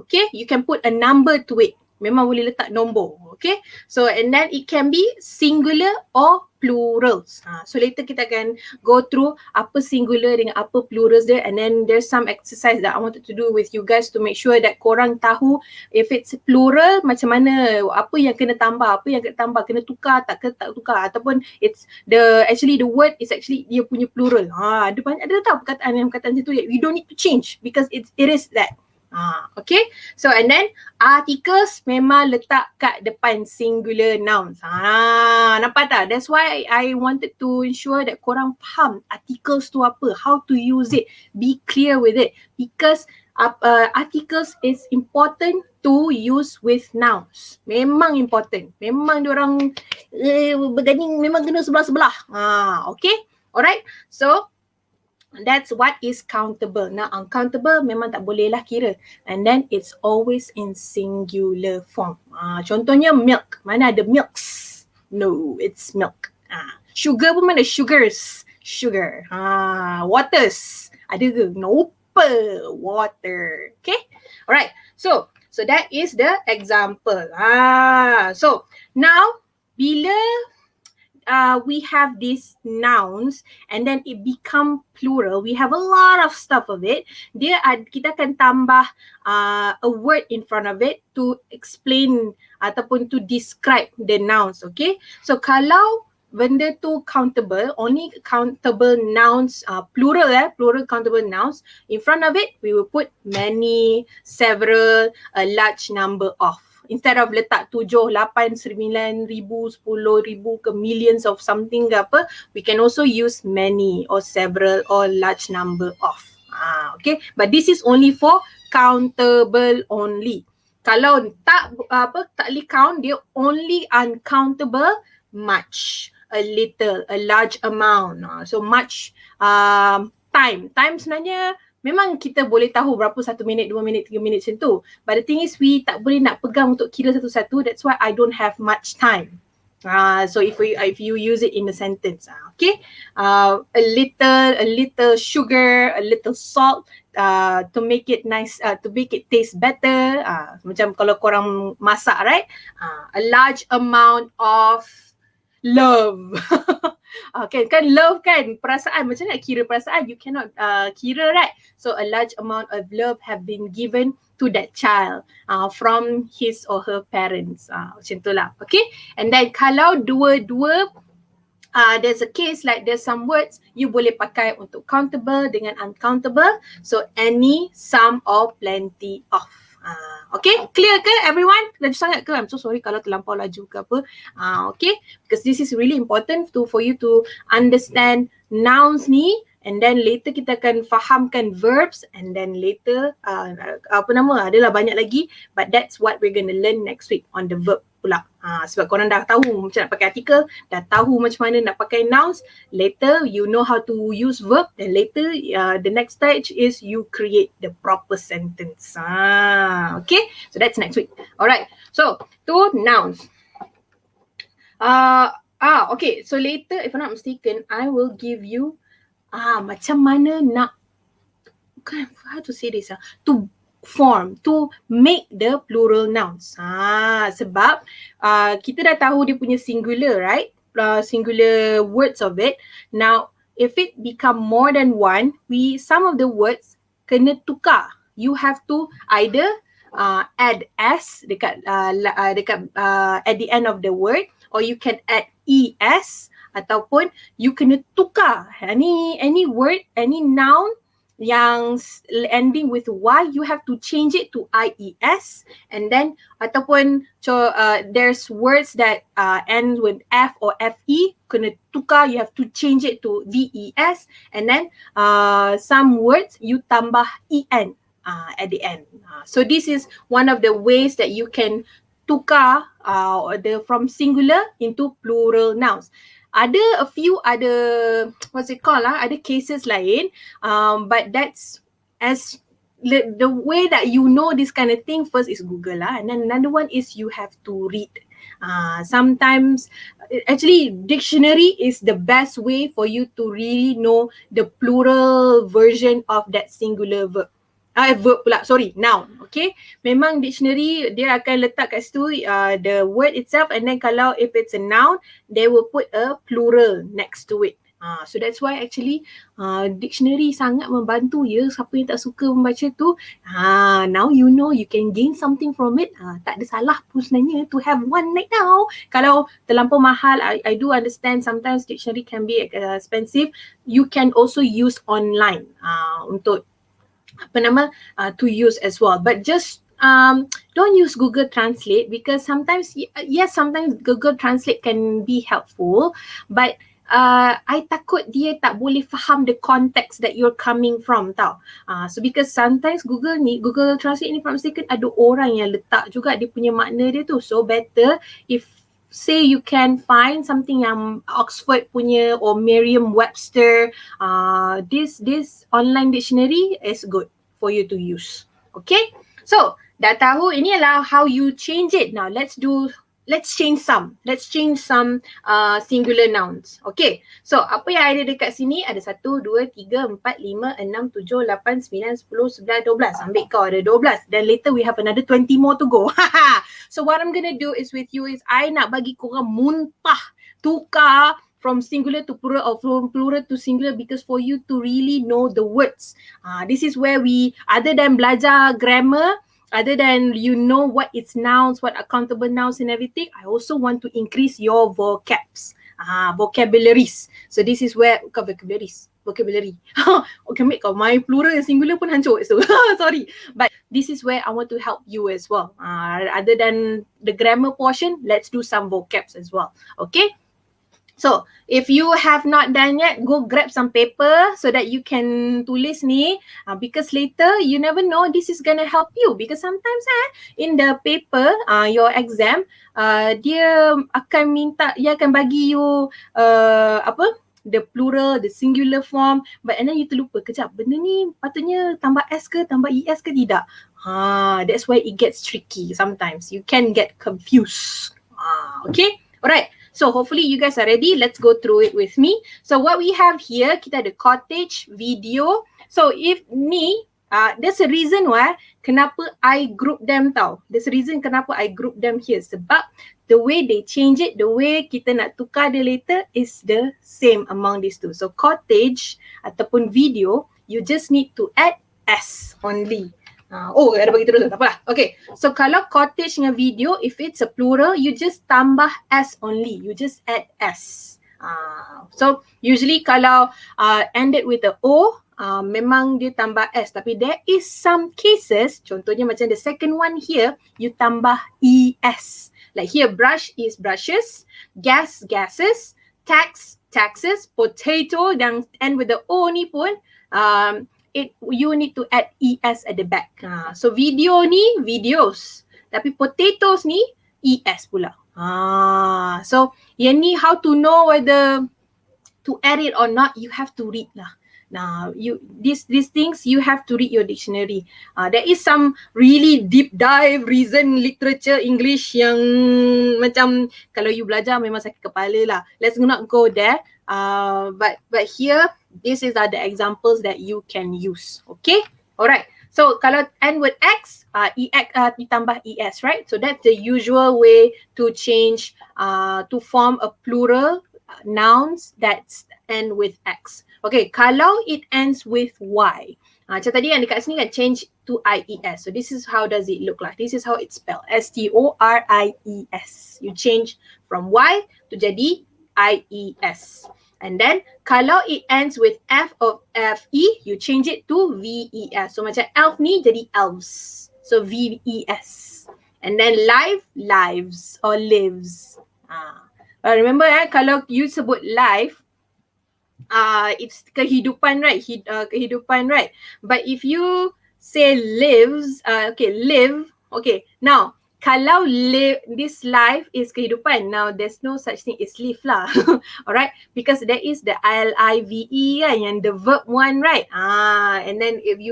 Okay, you can put a number to it. Memang boleh letak nombor. Okay, so and then it can be singular or plurals. So later kita akan go through apa singular dengan apa plurals dia, and then there's some exercise that I wanted to do with you guys to make sure that korang tahu if it's plural macam mana, apa yang kena tambah, kena tukar tak tukar, ataupun it's the word is actually dia punya plural. Ada tahu perkataan macam tu, you don't need to change because it is that. Okay, so and then articles memang letak kat depan singular nouns. Nampak tak? That's why I wanted to ensure that korang faham articles tu apa, how to use it, be clear with it, because articles is important to use with nouns. Memang important. Memang diorang berganding, memang kena sebelah-sebelah. Okay, alright. So that's what is countable. Now uncountable memang tak boleh lah kira. And then it's always in singular form. Contohnya milk. Mana ada milks? No, it's milk. Sugar pun mana? Sugars. Sugar. Waters. Ada ke? Nope. Water. Okay. Alright. So that is the example. So now bila we have these nouns and then it become plural, we have a lot of stuff of it. Kita akan tambah a word in front of it to explain ataupun to describe the nouns. Okay, so kalau benda tu countable, only countable nouns, plural countable nouns, in front of it we will put many, several, a large number of. Instead of letak 7, 8, 9,000, 10,000 ke millions of something ke apa, we can also use many or several or large number of. Okay, but this is only for countable only. Kalau tak boleh count, dia only uncountable, much, a little, a large amount. So much, time sebenarnya memang kita boleh tahu berapa 1 minit, 2 minit, 3 minit macam tu. But the thing is we tak boleh nak pegang untuk kira satu-satu. That's why I don't have much time. So if you use it in a sentence, okay, a little sugar, a little salt, to make it nice, to make it taste better. Macam kalau korang masak, right? A large amount of love. Kan love kan, perasaan. Macam nak kira perasaan? You cannot kira, right? So a large amount of love have been given to that child from his or her parents. Macam tu lah. Okay. And then kalau dua-dua, there's a case like there's some words you boleh pakai untuk countable dengan uncountable. So any, some or plenty of. Okay, clear ke everyone? Laju sangat ke? I'm so sorry kalau terlampau laju ke apa. Okay, because this is really important for you to understand nouns ni, and then later kita akan fahamkan verbs, and then later adalah banyak lagi, but that's what we're going to learn next week on the verb pula. Sebab korang dah tahu macam nak pakai artikel, dah tahu macam mana nak pakai nouns, later you know how to use verb, then later the next stage is you create the proper sentence. Okay, so that's next week. Alright, so to nouns. Okay, so later if I'm not mistaken, I will give you macam mana nak, how to say this, to form, to make the plural nouns. Sebab kita dah tahu dia punya singular, right? Singular words of it. Now, if it become more than one, some of the words kena tukar. You have to either add s dekat at the end of the word, or you can add es, ataupun you kena tukar any word, any noun yang ending with y, you have to change it to ies, and then ataupun there's words that end with f or fe, kena tukar, you have to change it to ves, and then some words you tambah en at the end. So this is one of the ways that you can tukar from singular into plural nouns. Ada a few other, what's it called, ada cases lain, but that's as the way that you know this kind of thing. First is Google and then another one is you have to read. Sometimes actually dictionary is the best way for you to really know the plural version of that singular verb. Verb pula, sorry, noun. Okay, memang dictionary dia akan letak kat situ the word itself, and then kalau if it's a noun, they will put a plural next to it. So that's why actually dictionary sangat membantu ya, siapa yang tak suka membaca tu. Now you know, you can gain something from it. Tak ada salah pun sebenarnya to have one right now. Kalau terlampau mahal, I do understand sometimes dictionary can be expensive. You can also use online untuk to use as well, but just don't use Google Translate, because sometimes sometimes Google Translate can be helpful, but I takut dia tak boleh faham the context that you're coming from tau. So because sometimes Google Translate ni, from mistaken, ada orang yang letak juga dia punya makna dia tu. So better if say you can find something yang Oxford punya or Merriam-Webster, this online dictionary is good for you to use. Okay, so dah tahu ini adalah how you change it. Now let's change some singular nouns. Okay, so apa yang ada dekat sini? Ada 1, 2, 3, 4, 5, 6, 7, 8, 9, 10, 11, 12. Ambil kau ada 12. Then later we have another 20 more to go. So what I'm gonna do is with you is I nak bagi korang muntah tukar from singular to plural or from plural to singular, because for you to really know the words. This is where we, other than belajar grammar, other than you know what is nouns, what are countable nouns and everything, I also want to increase your vocabularies. So this is where, vocabulary. Okay, make my plural and singular pun hancur. So sorry. But this is where I want to help you as well. Other than the grammar portion, let's do some vocabs as well. Okay. So if you have not done yet, go grab some paper so that you can tulis ni, because later you never know, this is gonna help you, because sometimes in the paper your exam dia akan bagi you the plural, the singular form, but and then you terlupa, kejap, benda ni patutnya tambah s ke, tambah es ke tidak. That's why it gets tricky sometimes. You can get confused. Okay, alright. So hopefully you guys are ready. Let's go through it with me. So what we have here, kita ada cottage, video. So if ni, There's a reason why kenapa I group them tau. There's a reason kenapa I group them here. Sebab the way they change it, the way kita nak tukar dia later is the same among these two. So cottage ataupun video, you just need to add S only. Ada bagi terus, tak apalah. Okay, so kalau cottage dengan video, if it's a plural, you just tambah S only. You just add S. So usually kalau ended with a O, memang dia tambah S, tapi there is some cases, contohnya macam the second one here, you tambah ES. Like here, brush is brushes, gas, gases, tax, taxes, potato yang end with the O ni pun, you need to add ES at the back. So video ni, videos. Tapi potatoes ni, ES pula. So yang ni how to know whether to add it or not, you have to read lah. Now, these things you have to read your dictionary. There is some really deep dive reason literature English yang macam kalau you belajar memang sakit kepala lah. Let's not go there. But here, this is the examples that you can use. Okay, alright. So kalau end with X, ditambah ES, right? So that's the usual way to change to form a plural nouns that end with X. Okay, kalau it ends with Y. Macam tadi yang dekat sini kan change to IES. So this is how does it look like. This is how it's spelled. STORIES. You change from Y to jadi IES. And then kalau it ends with F of FE, you change it to VES. So macam elf ni jadi elves. So VES. And then live, lives or lives. Remember kalau you sebut live, it's kehidupan, right? Kehidupan, right? But if you say lives, live, okay. Now, kalau this life is kehidupan, now there's no such thing as live lah. Alright? Because there is the ILIVE kan, yang the verb one, right? And then if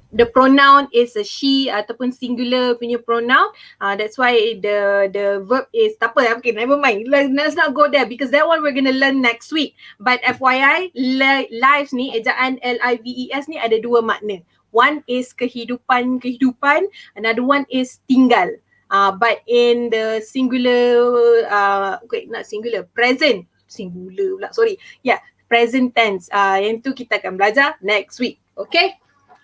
the pronoun is a she ataupun singular punya pronoun, that's why the verb is tak apa, okay, never mind, let's not go there because that one we're gonna learn next week. But FYI, lives ni, ejaan LIVES ni ada dua makna. One is kehidupan, another one is tinggal. But in the singular, present tense, yang tu kita akan belajar next week. Okay.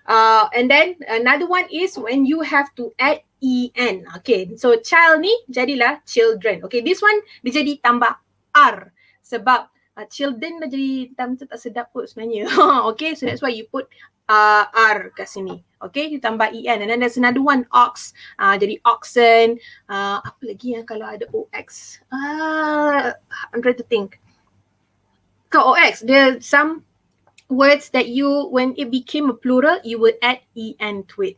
And then another one is when you have to add EN. Okay, so child ni jadilah children. Okay, this one dia jadi tambah R sebab children dah jadi macam tak sedap pun sebenarnya. Okay, so that's why you put R kat sini. Okay, you tambah EN. And then there's another one, ox. Jadi oxen. Apa lagi yang kalau ada OX? I'm trying to think. Kalau OX, there's some words that you, when it became a plural, you would add EN to it.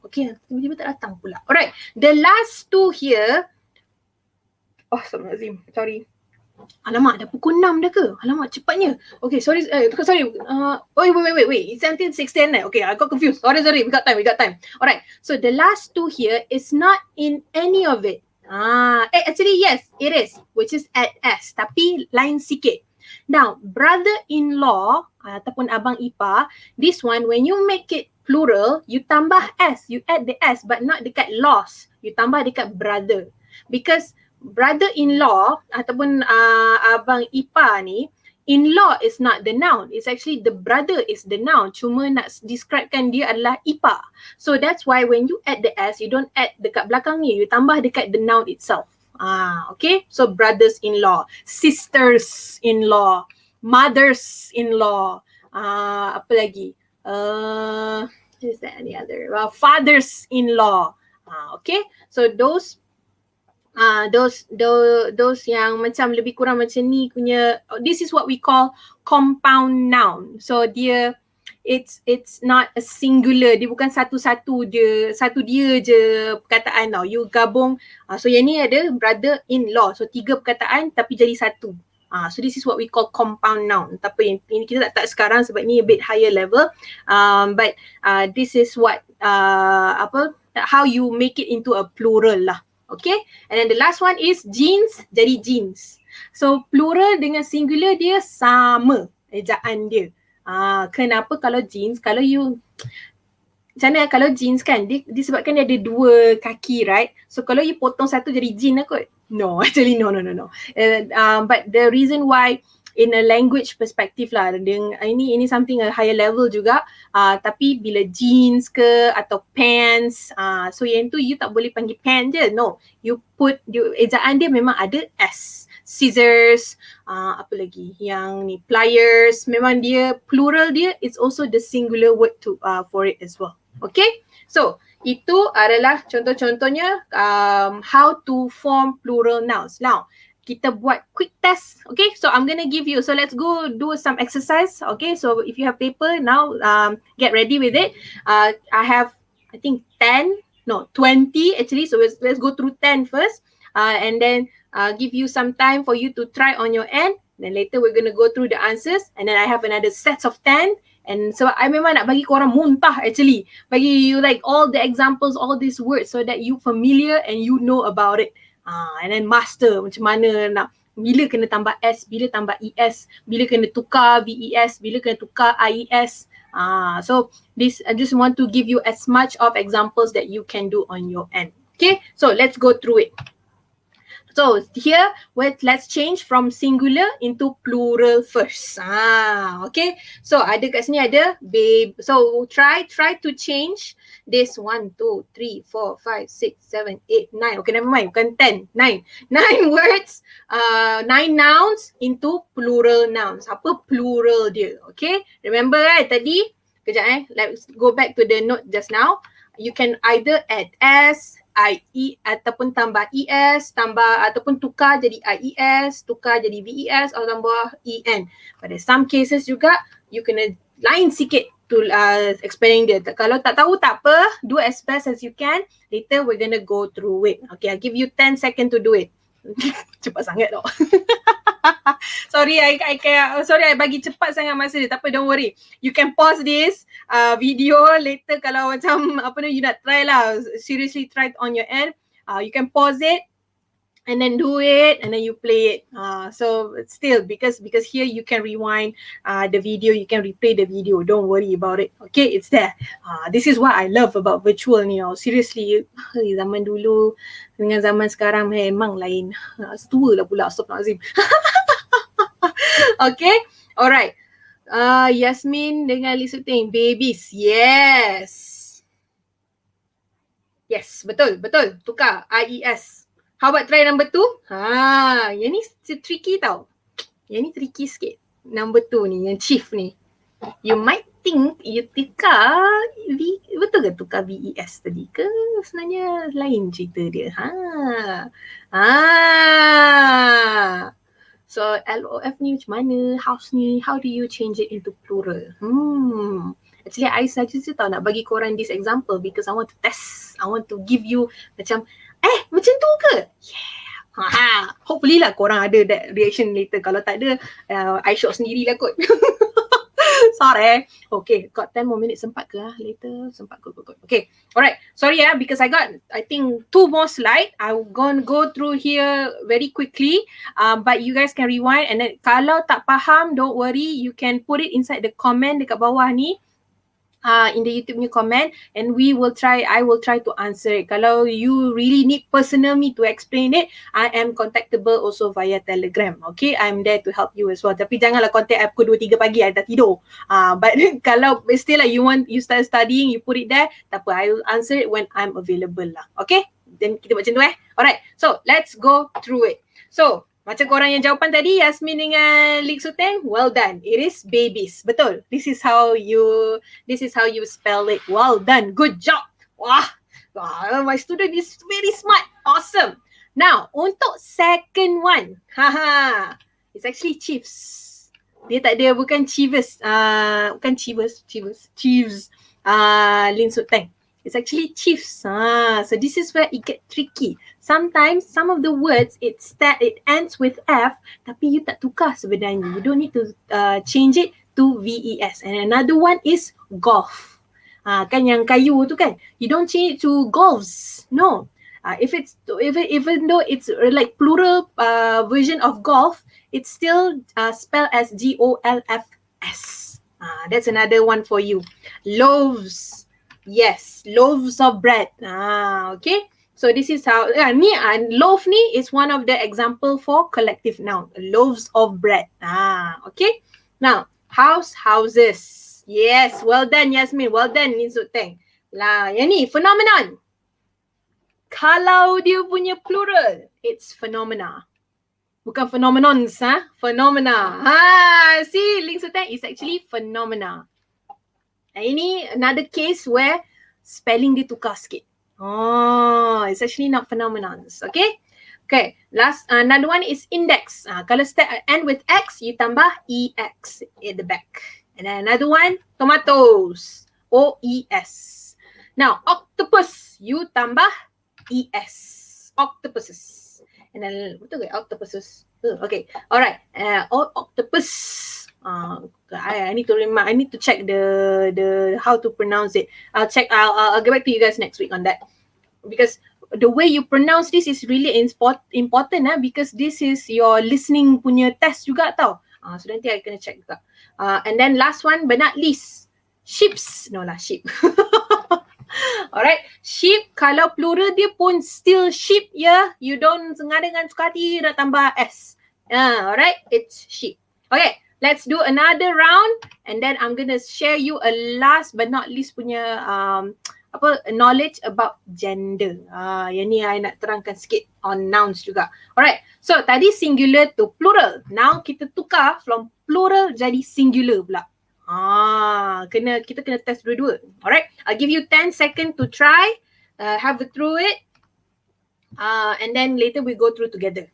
Okay, tiba-tiba tak datang pula. Alright, the last two here. Sorry. Alamak, dah pukul 6 dah ke? Alamak, cepatnya. Okay, sorry. Wait. It's until 6:10. Okay, I got confused. Sorry. We got time. Alright, so the last two here is not in any of it. Actually, yes, it is. Which is add S. Tapi lain sikit. Now, brother-in-law ataupun abang ipar, this one when you make it plural, you tambah S, you add the S but not dekat laws, you tambah dekat brother. Because brother-in-law ataupun abang ipar ni, in-law is not the noun, it's actually the brother is the noun, cuma nak describekan dia adalah ipar. So that's why when you add the S, you don't add dekat belakang ni, you tambah dekat the noun itself. Okay, so brothers-in-law, sisters-in-law, mothers-in-law, apa lagi? Is there any other? Fathers-in-law. Okay, so those yang macam lebih kurang macam ni punya, this is what we call compound noun. So dia it's not a singular, dia bukan satu dia je perkataan tau. You gabung, so yang ni ada brother-in-law, so 3 perkataan tapi jadi satu. So this is what we call compound noun. Tapi ini kita tak sekarang sebab ni a bit higher level. But this is what how you make it into a plural lah. Okay, and then the last one is jeans jadi jeans. So plural dengan singular dia sama ejaan dia. Kenapa kalau jeans, kalau you macam mana kalau jeans kan, disebabkan dia ada dua kaki, right? So kalau you potong satu jadi jean lah kot. No, actually no. But the reason why in a language perspective lah, ini something a higher level juga, tapi bila jeans ke atau pants, so yang tu you tak boleh panggil pants je, no. Ejaan dia memang ada S. Scissors, apa lagi yang ni, pliers, memang dia plural dia, it's also the singular word for it as well. Okay, so itu adalah contoh-contohnya how to form plural nouns. Now, kita buat quick test. Okay, so I'm gonna give you, so let's go do some exercise. Okay, so if you have paper now, get ready with it. I have, I think 20 actually, so let's go through 10 first, and then give you some time for you to try on your end. Then later we're gonna go through the answers, and then I have another set of 10. And so I memang nak bagi korang muntah actually, bagi you like all the examples, all these words, so that you familiar and you know about it. And then master macam mana nak, bila kena tambah S, bila tambah ES, bila kena tukar VES, bila kena tukar IES. So this, I just want to give you as much of examples that you can do on your end. Okay, so let's go through it. So here, let's change from singular into plural first. Okay. So ada kat sini ada babe. So try to change this 1, 2, 3, 4, 5, 6, 7, 8, 9. Okay, never mind. Bukan 10, 9. 9 words, 9 nouns into plural nouns. Apa plural dia? Okay. Remember tadi? Kejap let's go back to the note just now. You can either add S, IE ataupun tambah ES, ataupun tukar jadi IES, tukar jadi VES atau tambah EN. Pada some cases juga you kena lain sikit to explaining dia. Kalau tak tahu tak apa, do as best as you can. Later we're gonna go through it. Okay, I'll give you 10 seconds to do it. Cepat sangat tau. Sorry, I bagi cepat sangat masa dia. Tak apa, don't worry. You can pause this video later kalau macam you nak try lah. Seriously try it on your end. You can pause it and then do it and then you play it. So still because here you can rewind the video, you can replay the video. Don't worry about it. Okay, it's there. This is what I love about virtual ni. Seriously, zaman dulu dengan zaman sekarang memang lain. Setua lah pula, astagfirullahalazim. Okay, alright. Yasmin dengan Lisuting, babies. Yes, betul. Tukar IES. How about try number 2? Yang ni tricky tau. Yang ni tricky sikit. Number 2 ni, yang chief ni. You might think you tukar betul ke tukar VES tadi ke? Sebenarnya lain cerita dia. So LOF ni macam mana? House ni, how do you change it into plural? Actually I saja tahu nak bagi korang this example because I want to test. I want to give you macam macam tu ke? Yeah. Hopefully lah korang ada that reaction later. Kalau tak ada, I shock sendirilah kot. Sorry. Okay, got 10 more minutes. Sempat ke later? Sempat kot. Okay, alright. Sorry because I got, I think 2 more slide. I'm gonna go through here very quickly. But you guys can rewind and then kalau tak faham, don't worry. You can put it inside the comment dekat bawah ni. In the YouTube new comment and I will try to answer it. Kalau you really need personal me to explain it, I am contactable also via Telegram. Okay, I'm there to help you as well. Tapi janganlah contact I pukul 2-3 pagi, I dah tidur. But kalau still like you start studying, you put it there, tak apa, I will answer it when I'm available lah. Okay, then kita buat macam tu Alright, so let's go through it. So macam korang yang jawapan tadi, Yasmin dengan Lik Suteng, well done. It is babies. Betul. This is how you spell it. Well done. Good job. Wah, my student is very smart. Awesome. Now, untuk second one. It's actually chiefs. Dia tak ada, bukan chiefs. Bukan chiefs. Lin Suteng. It's actually chiefs. So this is where it get tricky. Sometimes some of the words it ends with F, tapi you tak tukar sebenarnya. You don't need to change it to VES. And another one is golf. Kan yang kayu tu kan. You don't change it to golfs. No. Even though it's like plural version of golf, it's still spelled as GOLFS. That's another one for you. Loaves. Yes, loaves of bread. Okay. So this is how loaf ni is one of the example for collective noun. Loaves of bread. Okay. Now, houses. Yes, well done Yasmin. Well done Min Sut Teng. Lah, yang ni phenomenon. Kalau dia punya plural, it's phenomena. Bukan phenomenons, phenomena. See, Ling Sut Teng is actually phenomena. Ini another case where spelling dia tukar sikit. It's actually not phenomenons. Okay. Okay. Last, another one is index. Kalau end with X, you tambah EX at the back. And then another one, tomatoes. OES. Now, octopus, you tambah ES. Octopuses. And then, betul ke? Octopuses. Okay. Alright. Octopus. I need to remind. I need to check the how to pronounce it. I'll check. I'll get back to you guys next week on that, because the way you pronounce this is really important because this is your listening punya test juga tau. So nanti I kena check juga. And then last one but not least, sheeps. No lah, sheep. Alright, sheep kalau plural dia pun still sheep ya. You don't sengaja dengan suka hati dah tambah S. Alright, it's sheep. Okay. Let's do another round and then I'm gonna share you a last but not least punya knowledge about gender. Yang ni I nak terangkan sikit on nouns juga. Alright, so tadi singular to plural. Now kita tukar from plural jadi singular pula. Kita kena test dua-dua. Alright, I'll give you 10 seconds to try, have it through it, and then later we go through together.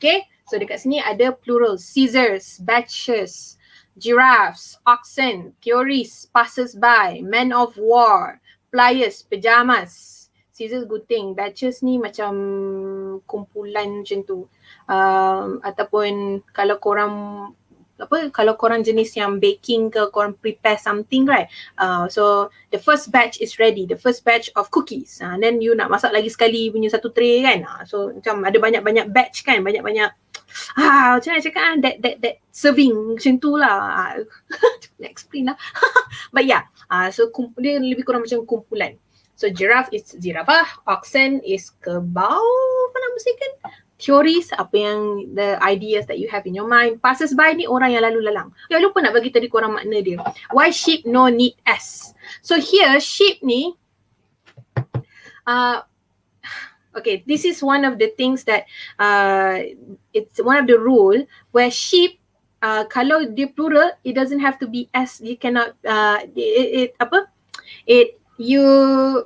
Okay, so dekat sini ada plural, scissors, batches, giraffes, oxen, theories, passers-by, men of war, pliers, pajamas. Scissors gunting, batches ni macam kumpulan macam tu. Ataupun kalau korang jenis yang baking ke, korang prepare something, right? So the first batch is ready, the first batch of cookies. Then you nak masak lagi sekali punya satu tray kan. So macam ada banyak-banyak batch kan, banyak-banyak macam mana cakap that serving macam tu lah. Explain lah. But yeah, so dia lebih kurang macam kumpulan. So giraffe is zirafah, oxen is kebau, apa nama mistaken? Theories, apa yang the ideas that you have in your mind. Passers-by ni orang yang lalu lalang. Okay, lupa nak bagi tadi korang makna dia. Why sheep no need S? So here sheep ni, okay, this is one of the things that it's one of the rule where sheep, kalau dia plural, it doesn't have to be S. You cannot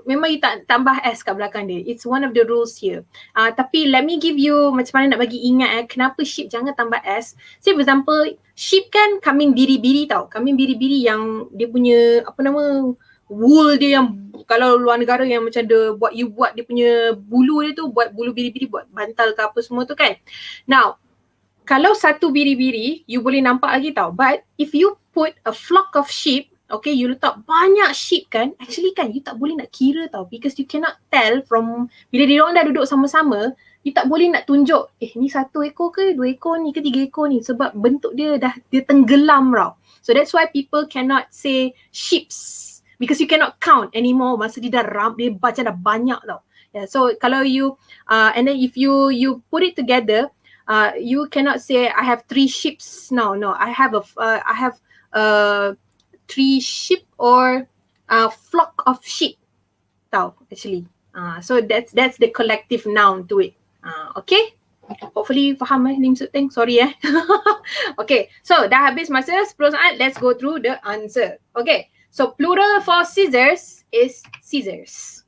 memang you tak tambah S kat belakang dia. It's one of the rules here. Tapi let me give you macam mana nak bagi ingat kenapa sheep jangan tambah S. Say for example, sheep kan kambing biri-biri tau. Kambing biri-biri yang dia punya wool dia yang kalau luar negara yang macam buat dia punya bulu dia tu, buat bulu biri-biri, buat bantal ke apa semua tu kan. Now, kalau satu biri-biri, you boleh nampak lagi tau. But if you put a flock of sheep, okay, you letak banyak sheep kan, actually kan you tak boleh nak kira tau, because you cannot tell from bila dia orang dah duduk sama-sama, you tak boleh nak tunjuk ni 1 ekor ke 2 ekor ni ke 3 ekor ni, sebab bentuk dia tenggelam tau. So that's why people cannot say sheeps, because you cannot count anymore masa dia baca dah banyak tau. Yeah, so kalau you and then if you put it together, you cannot say I have 3 sheeps. No, I have 3 sheep or a flock of sheep tau actually. So that's the collective noun to it. Okay, hopefully faham Lim Sut Teng, sorry Okay, so dah habis masa 10 saat, let's go through the answer. Okay, so plural for scissors is scissors.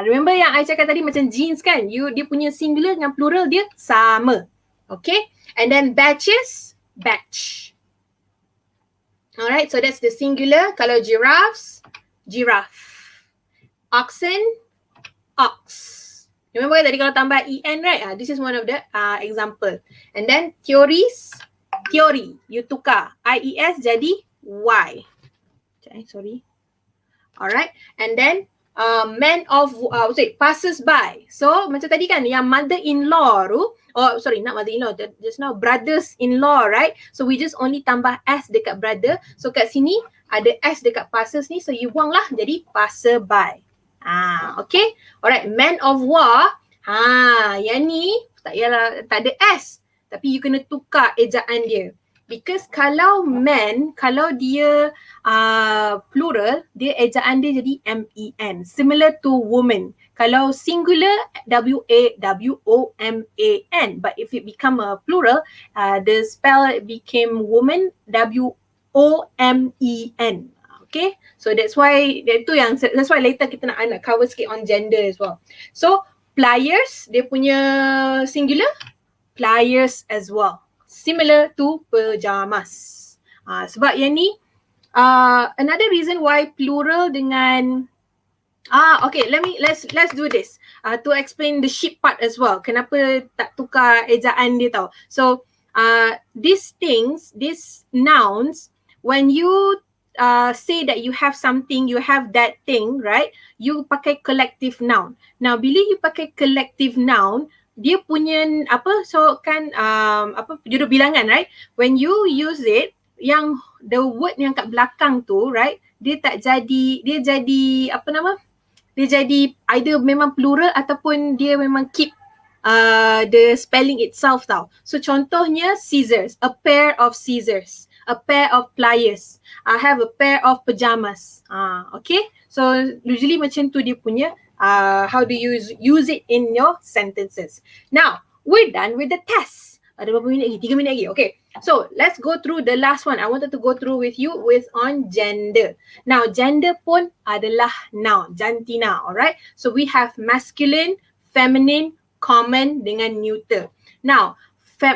Remember yang I cakap tadi macam jeans kan, dia punya singular dengan plural dia sama. Okay, and then batches, batch. Alright, so that's the singular. Kalau giraffes, giraffe. Oxen, ox. Remember tadi kalau tambah en, right? This is one of the example. And then theories, theory. You tukar IES jadi Y. Sorry. Alright, and then man of, passes by. So macam tadi kan yang mother-in-law tu, not mother-in-law, just now brothers-in-law, right? So we just only tambah S dekat brother. So kat sini ada S dekat passes ni, so you buang lah jadi passerby. Okay. Alright, man of war. Yang ni tak yalah, tak ada S. Tapi you kena tukar ejaan dia. Because kalau man, kalau dia plural, dia ejaan dia jadi MEN. Similar to woman. Kalau singular, WOMAN. But if it become a plural, the spell became woman, WOMEN. Okay, so that's why later kita nak cover sikit on gender as well. So pliers, dia punya singular, pliers as well. Similar to pajamas. Sebab yang ni, another reason why plural dengan okay, let's do this to explain the sheep part as well. Kenapa tak tukar ejaan dia tau. So these things, these nouns, when you say that you have something, you have that thing, right? You pakai collective noun. Now bila you pakai collective noun, dia punya judul bilangan, right? When you use it, yang the word yang kat belakang tu, right? Dia jadi either memang plural ataupun dia memang keep the spelling itself tau. So contohnya scissors, a pair of scissors, a pair of pliers, I have a pair of pajamas. Okay, so usually macam tu dia punya how do you use it in your sentences. Now, we're done with the test. Ada berapa minit lagi? 3 minit lagi. Okay. So, let's go through the last one. I wanted to go through with you on gender. Now, gender pun adalah noun, jantina, alright? So, we have masculine, feminine, common dengan neuter. Now,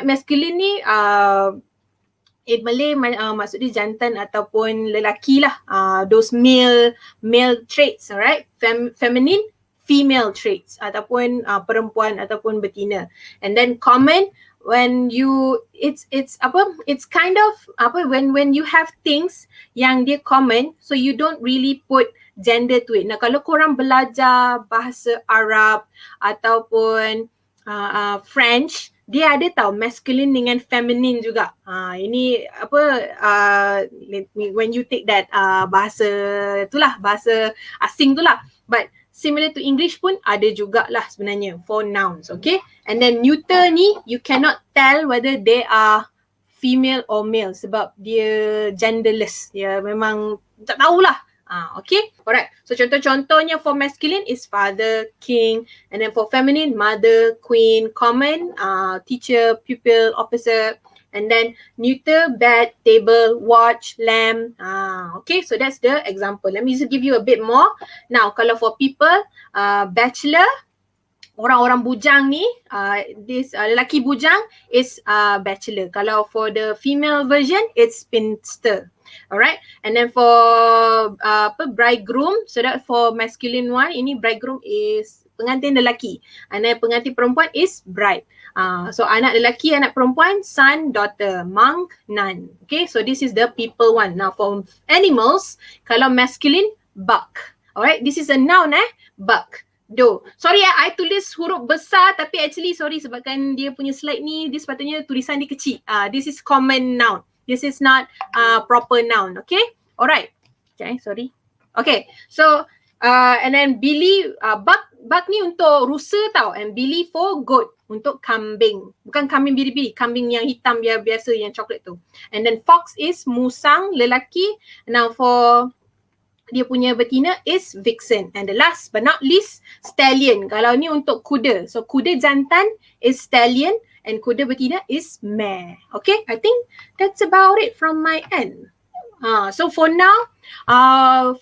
masculine ni in Malay maksud dia jantan ataupun lelaki lah. Those male traits, alright? Feminine, female traits ataupun perempuan ataupun betina. And then common, when you it's kind of when you have things yang dia common, so you don't really put gender to it. Nah, kalau korang belajar bahasa Arab ataupun French, dia ada tau masculine dengan feminine juga. Ini when you take that bahasa itulah, bahasa asing tu lah. But similar to English pun ada jugalah sebenarnya for nouns, okay? And then neuter ni, you cannot tell whether they are female or male sebab dia genderless. Dia memang tak tahulah. Okay, alright. So contoh-contohnya for masculine is father, king, and then for feminine, mother, queen, common, teacher, pupil, officer, and then neuter, bed, table, watch, lamp. Okay, so that's the example. Let me just give you a bit more. Now, kalau for people, bachelor, orang-orang bujang ni, this lelaki bujang is bachelor. Kalau for the female version, it's spinster. Alright, and then for bridegroom, so that for masculine one, ini bridegroom is pengantin lelaki, and then pengantin perempuan is bride. So anak lelaki, anak perempuan, son, daughter, monk, nun. Okay, so this is the people one. Now for animals, kalau masculine, buck. Alright, this is a noun buck. Do. Sorry I tulis huruf besar tapi actually sorry sebabkan dia punya slide ni, dia sepatutnya tulisan dia kecil. This is common noun. This is not proper noun, okay? Alright. Okay, sorry. Okay, so and then Billy, buck ni untuk rusa tau, and Billy for goat, untuk kambing. Bukan kambing biri-biri, kambing yang hitam biasa yang coklat tu. And then fox is musang, lelaki. Now for dia punya betina is vixen. And the last but not least, stallion. Kalau ni untuk kuda. So kuda jantan is stallion and kuda betina is mare. Okay, I think that's about it from my end. So for now, at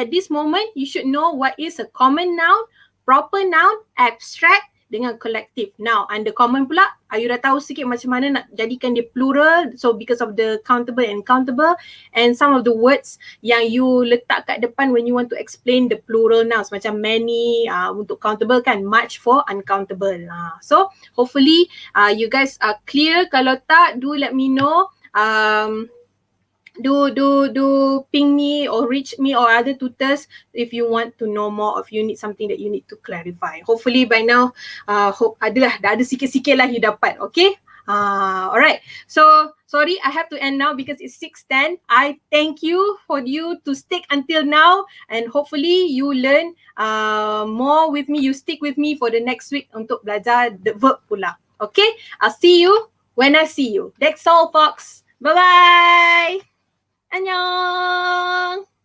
this moment, you should know what is a common noun, proper noun, abstract dengan collective. Now, under common pula, you dah tahu sikit macam mana nak jadikan dia plural. So because of the countable and countable and some of the words yang you letak kat depan when you want to explain the plural nouns, macam many untuk countable kan, much for uncountable. So hopefully you guys are clear. Kalau tak, do let me know. do ping me or reach me or other tutors if you want to know more, if you need something that you need to clarify. Hopefully by now hope dah ada sikit-sikit lah you dapat. Okay, alright, so sorry I have to end now because it's 6:10. I thank you for you to stick until now, and hopefully you learn more with me, you stick with me for the next week untuk belajar the verb pula. Okay, I'll see you when I see you. That's all folks. Bye bye. 안녕.